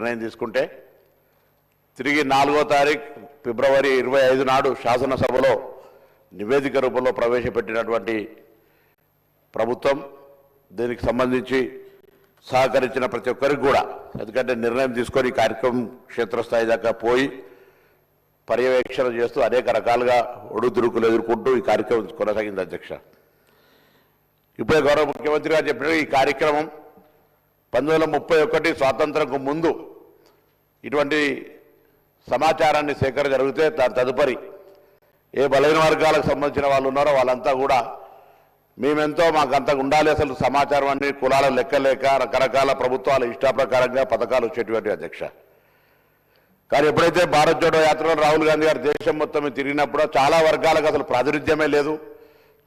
నిర్ణయం తీసుకుంటే తిరిగి 4వ తారీఖు ఫిబ్రవరి 25 నాడు శాసనసభలో నివేదిక రూపంలో ప్రవేశపెట్టినటువంటి ప్రభుత్వం దీనికి సంబంధించి సహకరించిన ప్రతి ఒక్కరికి కూడా, ఎందుకంటే నిర్ణయం తీసుకొని కార్యక్రమం క్షేత్రస్థాయి దాకా పోయి పర్యవేక్షణ చేస్తూ అనేక రకాలుగా ఒడుదుడుకులు ఎదుర్కొంటూ ఈ కార్యక్రమం కొనసాగింది. అధ్యక్ష, ఇప్పుడే గౌరవ ముఖ్యమంత్రి గారు చెప్పిన ఈ కార్యక్రమం 1931 స్వాతంత్రంకు ముందు ఇటువంటి సమాచారాన్ని సేకరణ జరిగితే దాని తదుపరి ఏ బలహీన వర్గాలకు సంబంధించిన వాళ్ళు ఉన్నారో వాళ్ళంతా కూడా మేమెంతో మాకంత ఉండాలి, అసలు సమాచారం అన్ని కులాల లెక్కలేక రకరకాల ప్రభుత్వాల ఇష్టాప్రకారంగా పథకాలు వచ్చేటువంటి. అధ్యక్ష, కానీ ఎప్పుడైతే భారత్ జోడో యాత్రలో రాహుల్ గాంధీ గారు దేశం మొత్తం తిరిగినప్పుడు చాలా వర్గాలకు అసలు ప్రాతినిధ్యమే లేదు,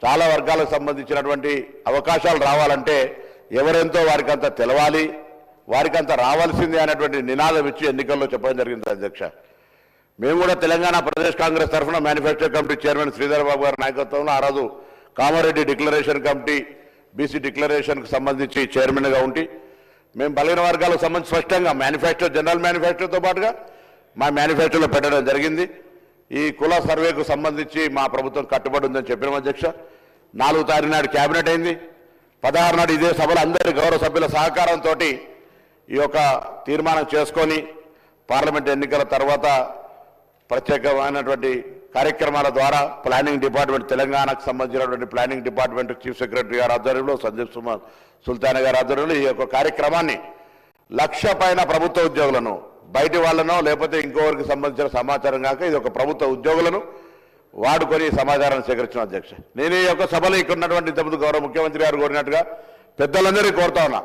చాలా వర్గాలకు సంబంధించినటువంటి అవకాశాలు రావాలంటే ఎవరెంతో వారికంతా తెలవాలి, వారికంత రావాల్సిందే అనేటువంటి నినాదం ఇచ్చి ఎన్నికల్లో చెప్పడం జరిగింది. అధ్యక్ష, మేము కూడా తెలంగాణ ప్రదేశ్ కాంగ్రెస్ తరఫున manifesto committee chairman Sridhar Babu గారి నాయకత్వంలో ఆ రోజు కామారెడ్డి డిక్లరేషన్ కమిటీ బీసీ డిక్లరేషన్కి సంబంధించి చైర్మన్గా ఉండి మేము బలహీన వర్గాలకు సంబంధించి స్పష్టంగా మేనిఫెస్టో, జనరల్ మేనిఫెస్టోతో పాటుగా మా మేనిఫెస్టోలో పెట్టడం జరిగింది. ఈ కుల సర్వేకు సంబంధించి మా ప్రభుత్వం కట్టుబడి ఉందని చెప్పిన. అధ్యక్ష, 4వ తారీఖు నాడు క్యాబినెట్ అయింది, 16 నాడు ఇదే సభలో అందరి గౌరవ సభ్యుల సహకారంతో ఈ యొక్క తీర్మానం చేసుకొని పార్లమెంట్ ఎన్నికల తర్వాత ప్రత్యేకమైనటువంటి కార్యక్రమాల ద్వారా ప్లానింగ్ డిపార్ట్మెంట్, తెలంగాణకు సంబంధించినటువంటి ప్లానింగ్ డిపార్ట్మెంట్ చీఫ్ సెక్రటరీ గారి ఆధ్వర్యంలో, సందీప్ సుల్తాన్ గారి ఆధ్వర్యంలో ఈ యొక్క కార్యక్రమాన్ని 1,00,000 పైన ప్రభుత్వ ఉద్యోగులను, బయటి వాళ్ళనో లేకపోతే ఇంకోవరికి సంబంధించిన సమాచారం కాక ఇది ఒక ప్రభుత్వ ఉద్యోగులను వాడుకొని సమాచారాన్ని సేకరించిన. అధ్యక్ష, నేను ఈ యొక్క సభలో ఇక్కడ ఉన్నటువంటి ఇంతకుముందు గౌరవ ముఖ్యమంత్రి గారు కోరినట్టుగా పెద్దలందరినీ కోరుతా ఉన్నా.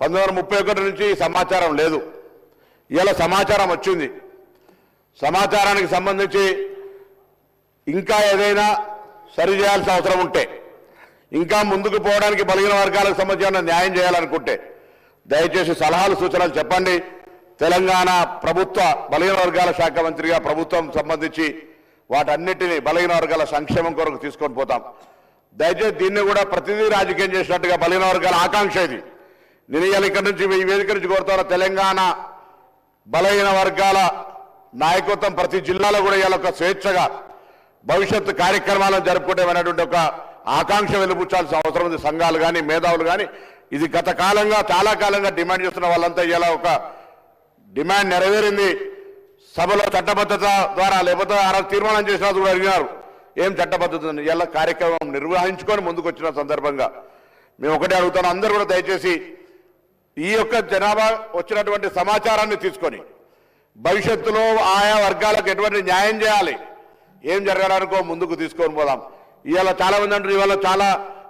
1931 నుంచి సమాచారం లేదు, ఇలా సమాచారం వచ్చింది. సమాచారానికి సంబంధించి ఇంకా ఏదైనా సరిచేయాల్సిన అవసరం ఉంటే, ఇంకా ముందుకు పోవడానికి బలహీన వర్గాలకు సంబంధించిన న్యాయం చేయాలనుకుంటే దయచేసి సలహాలు సూచనలు చెప్పండి. తెలంగాణ ప్రభుత్వ బలహీన వర్గాల శాఖ మంత్రిగా ప్రభుత్వం సంబంధించి వాటన్నిటినీ బలహీన వర్గాల సంక్షేమం కొరకు తీసుకొని పోతాం. దయచేసి దీన్ని కూడా ప్రతిదీ రాజకీయం చేసినట్టుగా బలహీన వర్గాల ఆకాంక్ష ఇది. నేను ఇవాళ ఇక్కడి నుంచి ఈ వేదిక నుంచి కోరుతాను, తెలంగాణ బలహీన వర్గాల నాయకత్వం ప్రతి జిల్లాలో కూడా ఇవాళ ఒక స్వేచ్ఛగా భవిష్యత్తు కార్యక్రమాలను జరుపుకుంటామనేటువంటి ఒక ఆకాంక్ష వెలుపుచ్చాల్సిన అవసరం ఉంది. సంఘాలు కానీ మేధావులు కానీ ఇది గత కాలంగా చాలా కాలంగా డిమాండ్ చేస్తున్న వాళ్ళంతా ఇలా ఒక డిమాండ్ నెరవేరింది. సభలో చట్టబద్ధత ద్వారా లేకపోతే ఆ తీర్మానం చేసిన కూడా అడిగినారు, ఏం చట్టబద్ధత ఇలా కార్యక్రమం నిర్వహించుకొని ముందుకు వచ్చిన సందర్భంగా మేము ఒకటే అడుగుతాను, అందరూ కూడా దయచేసి ఈ యొక్క జనాభా వచ్చినటువంటి సమాచారాన్ని తీసుకొని భవిష్యత్తులో ఆయా వర్గాలకు ఎటువంటి న్యాయం చేయాలి, ఏం జరగడానికో ముందుకు తీసుకొని పోదాం. ఇవాళ చాలా మంది అంటారు, ఇవాళ చాలా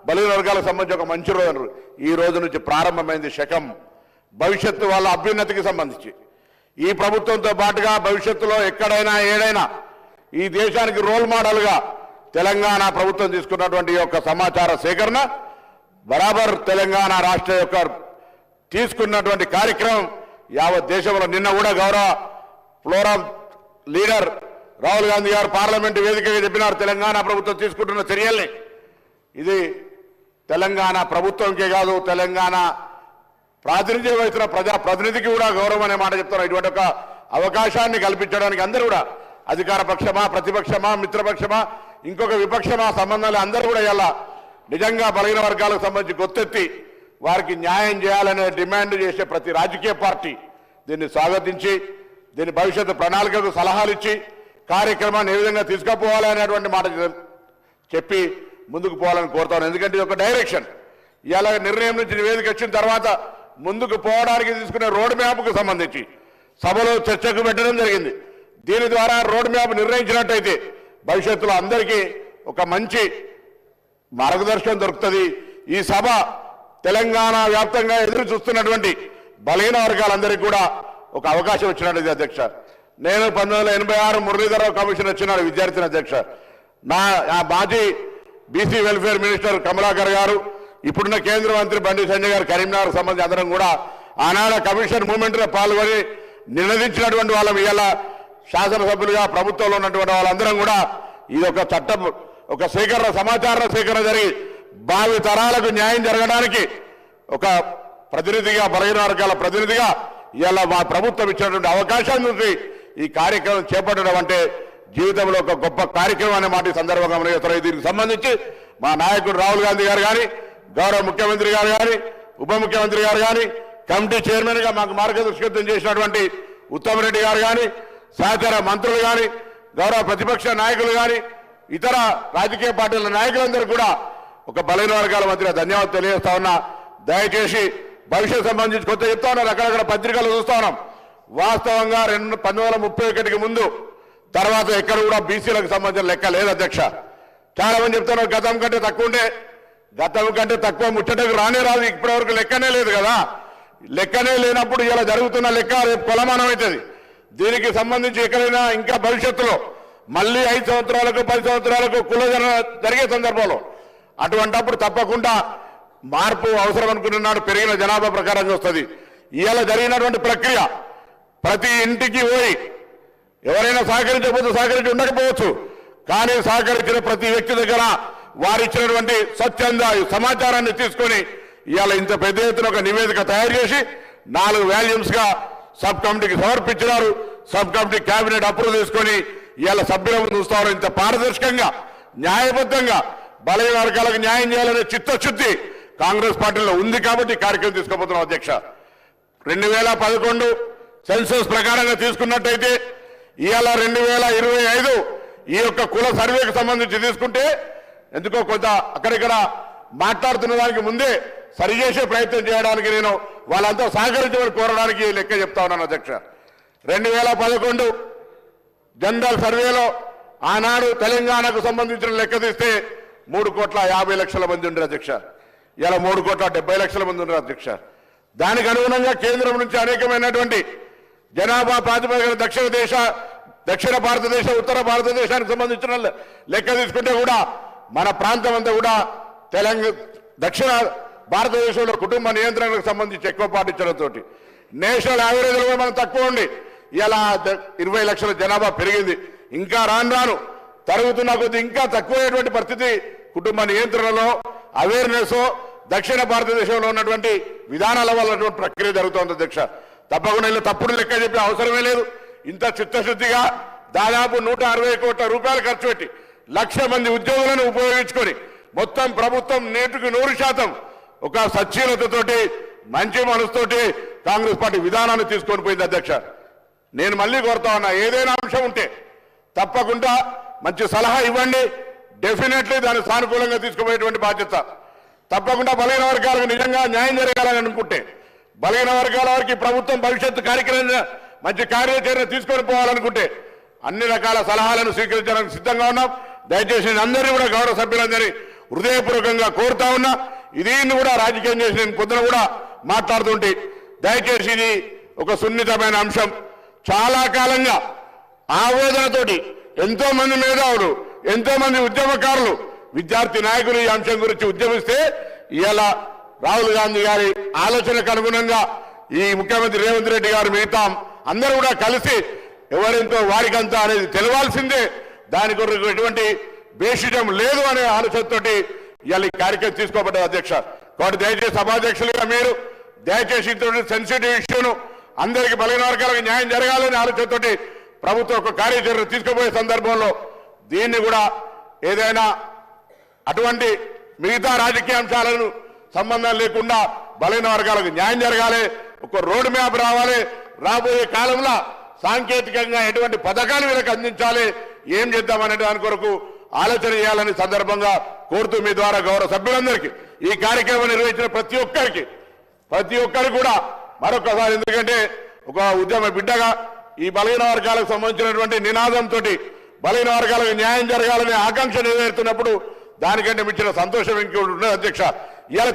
బలహీన వర్గాలకు సంబంధించి ఒక మంచి రోజు అంటారు. ఈ రోజు నుంచి ప్రారంభమైంది శకం భవిష్యత్తు వాళ్ళ అభ్యున్నతికి సంబంధించి. ఈ ప్రభుత్వంతో పాటుగా భవిష్యత్తులో ఎక్కడైనా ఏడైనా ఈ దేశానికి రోల్ మోడల్గా తెలంగాణ ప్రభుత్వం తీసుకున్నటువంటి యొక్క సమాచార సేకరణ బరాబర్ తెలంగాణ రాష్ట్ర యొక్క తీసుకున్నటువంటి కార్యక్రమం యావత్ దేశంలో. నిన్న కూడా గౌరవ ఫ్లోరం లీడర్ రాహుల్ గాంధీ గారు పార్లమెంటు వేదికగా చెప్పినారు, తెలంగాణ ప్రభుత్వం తీసుకుంటున్న చర్యల్ని ఇది తెలంగాణ ప్రభుత్వంకే కాదు, తెలంగాణ ప్రాతినిధ్యం వహిస్తున్న ప్రజాప్రతినిధికి కూడా గౌరవం అనే మాట చెప్తున్నారు. ఇటువంటి ఒక అవకాశాన్ని కల్పించడానికి అందరూ కూడా అధికార పక్షమా, ప్రతిపక్షమా, మిత్రపక్షమా, ఇంకొక విపక్షమా సంబంధాలు అందరూ కూడా ఇలా నిజంగా బలహీన వర్గాలకు సంబంధించి గొత్తెత్తి వారికి న్యాయం చేయాలనే డిమాండ్ చేసే ప్రతి రాజకీయ పార్టీ దీన్ని స్వాగతించి దీని భవిష్యత్తు ప్రణాళికకు సలహాలు ఇచ్చి కార్యక్రమాన్ని ఏ విధంగా తీసుకుపోవాలనేటువంటి మాట చెప్పి ముందుకు పోవాలని కోరుతాను. ఎందుకంటే ఇది ఒక డైరెక్షన్. ఇలా నిర్ణయం నుంచి నివేదిక వచ్చిన తర్వాత ముందుకు పోవడానికి తీసుకునే రోడ్ మ్యాప్కు సంబంధించి సభలో చర్చకు పెట్టడం జరిగింది. దీని ద్వారా రోడ్ మ్యాప్ నిర్ణయించినట్టయితే భవిష్యత్తులో అందరికీ ఒక మంచి మార్గదర్శనం దొరుకుతుంది. ఈ సభ తెలంగాణ వ్యాప్తంగా ఎదురు చూస్తున్నటువంటి బలహీన వర్గాలందరికీ కూడా ఒక అవకాశం వచ్చినట్టు. అధ్యక్ష, నేను 1986 మురళీధరరావు కమిషన్ వచ్చినాడు విద్యార్థిని. అధ్యక్ష, నా మాజీ బీసీ వెల్ఫేర్ మినిస్టర్ కమలాకర్ గారు, ఇప్పుడున్న కేంద్ర మంత్రి బండి సంజయ్ గారు కరీంనగర్ సంబంధించి అందరం కూడా ఆనాడు కమిషన్ మూవ్మెంట్లో పాల్గొని నిలదించినటువంటి వాళ్ళం. ఇవాళ శాసనసభ్యులుగా ప్రభుత్వంలో ఉన్నటువంటి వాళ్ళందరం కూడా ఇది ఒక చట్టం, ఒక సేకరణ, సమాచార సేకరణ జరిగి భావి తరాలకు న్యాయం జరగడానికి ఒక ప్రతినిధిగా, బలహీన వర్గాల ప్రతినిధిగా ఇలా మా ప్రభుత్వం ఇచ్చినటువంటి అవకాశాన్ని చూసి ఈ కార్యక్రమం చేపట్టడం అంటే జీవితంలో ఒక గొప్ప కార్యక్రమం అనే మాట ఈ సందర్భంగా మనం దీనికి సంబంధించి మా నాయకుడు రాహుల్ గాంధీ గారు కానీ గౌరవ ముఖ్యమంత్రి గారు కానీ ఉప ముఖ్యమంత్రి గారు కానీ కమిటీ చైర్మన్ గా మాకు మార్గదర్శకత్వం చేసినటువంటి ఉత్తమ్ రెడ్డి గారు కానీ సహచర మంత్రులు కానీ గౌరవ ప్రతిపక్ష నాయకులు కానీ ఇతర రాజకీయ పార్టీల నాయకులందరూ కూడా ఒక బలైన వర్గాల మంత్రిగా ధన్యవాదాలు తెలియజేస్తా ఉన్నా. దయచేసి భవిష్యత్ సంబంధించి కొత్త చెప్తా ఉన్నారు, అక్కడక్కడ పత్రికలు చూస్తా ఉన్నాం. వాస్తవంగా 1931 ముందు తర్వాత ఎక్కడ కూడా బీసీలకు సంబంధించిన లెక్క లేదు అధ్యక్ష. చాలా మంది చెప్తున్నారు గతం కంటే తక్కువ ఉంటే, గతం కంటే తక్కువ ముచ్చటకు రానే రాదు, ఇప్పటివరకు లెక్కనే లేదు కదా. లెక్కనే లేనప్పుడు ఇలా జరుగుతున్న లెక్క రేపు కొలమానం అవుతుంది. దీనికి సంబంధించి ఎక్కడైనా ఇంకా భవిష్యత్తులో మళ్ళీ 5 సంవత్సరాలకు 10 సంవత్సరాలకు కులగణన జరిగే సందర్భంలో అటువంటప్పుడు తప్పకుండా మార్పు అవసరం అనుకున్నాడు. పెరిగిన జనాభా ప్రకారంగా వస్తుంది. ఇవాళ జరిగినటువంటి ప్రక్రియ ప్రతి ఇంటికి పోయి ఎవరైనా సహకరించకపోతే సహకరించి ఉండకపోవచ్చు, కానీ సహకరించిన ప్రతి వ్యక్తి దగ్గర వారిచ్చినటువంటి స్వచ్ఛంద సమాచారాన్ని తీసుకొని ఇవాళ ఇంత పెద్ద ఎత్తున ఒక నివేదిక తయారు చేసి 4 వాల్యూమ్స్ గా సబ్ కమిటీకి సమర్పించినారు. సబ్ కమిటీ కేబినెట్ అప్రూవ్ చేసుకొని ఇవాళ సభ్యులను చూస్తారు. ఇంత పారదర్శకంగా న్యాయబద్ధంగా బలహీన వర్గాలకు న్యాయం చేయాలనే చిత్తశుద్ధి కాంగ్రెస్ పార్టీలో ఉంది కాబట్టి కార్యక్రమం తీసుకోబోతున్నాం అధ్యక్ష. 2011 సెన్సస్ ప్రకారంగా తీసుకున్నట్టయితే ఇవాళ 2025 ఈ యొక్క కుల సర్వేకి సంబంధించి తీసుకుంటే ఎందుకో కొంత అక్కడిక్కడ మాట్లాడుతున్న దానికి ముందే సరిచేసే ప్రయత్నం చేయడానికి నేను వాళ్ళంతా సహకరించమని కోరడానికి లెక్క చెప్తా ఉన్నాను అధ్యక్ష. 2011 జనరల్ సర్వేలో ఆనాడు తెలంగాణకు సంబంధించిన లెక్క తీస్తే 3,50,00,000 మంది ఉండరు అధ్యక్ష. ఇలా 3,70,00,000 మంది ఉండరు అధ్యక్ష. దానికి అనుగుణంగా కేంద్రం నుంచి అనేకమైనటువంటి జనాభా ప్రాతిపదికన దక్షిణ భారతదేశం ఉత్తర భారతదేశానికి సంబంధించిన లెక్క తీసుకుంటే కూడా మన ప్రాంతం అంతా కూడా దక్షిణ భారతదేశంలో కుటుంబ నియంత్రణకు సంబంధించి ఎక్కువ పాటించడంతో నేషనల్ యావరేజ్ లో మనం తక్కువ ఉండి ఇలా 20 లక్షల జనాభా పెరిగింది. ఇంకా రాను తరుగుతున్న కొద్ది ఇంకా తక్కువైనటువంటి పరిస్థితి కుటుంబ నియంత్రణలో అవేర్నెస్ దక్షిణ భారతదేశంలో ఉన్నటువంటి విధానాల వల్ల ప్రక్రియ జరుగుతోంది అధ్యక్ష. తప్పకుండా ఇలా తప్పుడు లెక్క చెప్పే అవసరమే లేదు. ఇంత చిత్తశుద్ధిగా దాదాపు 160 కోట్ల రూపాయలు ఖర్చు పెట్టి 1,00,000 మంది ఉద్యోగులను ఉపయోగించుకొని మొత్తం ప్రభుత్వం 100% ఒక సచ్చీలతతోటి మంచి మనసుతోటి కాంగ్రెస్ పార్టీ విధానాన్ని తీసుకొని పోయింది అధ్యక్ష. నేను మళ్ళీ కోరుతా ఉన్నా, ఏదైనా అంశం ఉంటే తప్పకుండా మంచి సలహా ఇవ్వండి. డెఫినెట్లీ దాన్ని సానుకూలంగా తీసుకుపోయేటువంటి బాధ్యత తప్పకుండా బలహీన వర్గాలకు నిజంగా న్యాయం జరగాలని అనుకుంటే బలహీన వర్గాల వారికి ప్రభుత్వం భవిష్యత్తు కార్యక్రమం మంచి కార్యాచరణ తీసుకొని పోవాలనుకుంటే అన్ని రకాల సలహాలను స్వీకరించడానికి సిద్ధంగా ఉన్నాం. దయచేసి అందరినీ కూడా గౌరవ సభ్యులందరినీ హృదయపూర్వకంగా కోరుతా ఉన్నా. దీన్ని కూడా రాజకీయం చేసి నేను పొద్దున కూడా మాట్లాడుతుంటే దయచేసి ఇది ఒక సున్నితమైన అంశం. చాలా కాలంగా ఆవేదనతోటి ఎంతో మంది మేధావులు ఎంతో మంది ఉద్యమకారులు విద్యార్థి నాయకులు ఈ అంశం గురించి ఉద్యమిస్తే ఇవాళ రాహుల్ గాంధీ గారి ఆలోచనకు అనుగుణంగా ఈ ముఖ్యమంత్రి రేవంత్ రెడ్డి గారు మిగతా అందరూ కూడా కలిసి ఎవరెంతో వారికంతా అనేది తెలవాల్సిందే, దాని కొరకు ఎటువంటి బేషిజం లేదు అనే ఆలోచనతోటి ఇవాళ ఈ కార్యక్రమం తీసుకోబడ్డది అధ్యక్ష. కాబట్టి దయచేసి సభాధ్యక్షులుగా మీరు దయచేసి సెన్సిటివ్ ఇష్యూను అందరికీ బలహీన వర్గాలకు న్యాయం జరగాలనే ఆలోచనతోటి ప్రభుత్వం ఒక కార్యాచరణ తీసుకుపోయే సందర్భంలో దీన్ని కూడా ఏదైనా అటువంటి మిగతా రాజకీయ అంశాలను సంబంధం లేకుండా బలహీన వర్గాలకు న్యాయం జరగాలి, ఒక రోడ్ మ్యాప్ రావాలి, రాబోయే కాలంలో సాంకేతికంగా ఎటువంటి పథకాలు వీళ్ళకి అందించాలి, ఏం చేద్దామనే దాని కొరకు ఆలోచన చేయాలని సందర్భంగా కోరుతూ మీ ద్వారా గౌరవ సభ్యులందరికీ ఈ కార్యక్రమం నిర్వహించిన ప్రతి ఒక్కరు కూడా మరొకసారి, ఎందుకంటే ఒక ఉద్యమ బిడ్డగా ఈ బలహీన వర్గాలకు సంబంధించినటువంటి నినాదంతో బలహీన వర్గాలకు న్యాయం జరగాలనే ఆకాంక్ష నెరవేరుతున్నప్పుడు దానికంటే మించిన సంతోషం ఇంకోటి ఉండదు అధ్యక్ష. ఇవాళ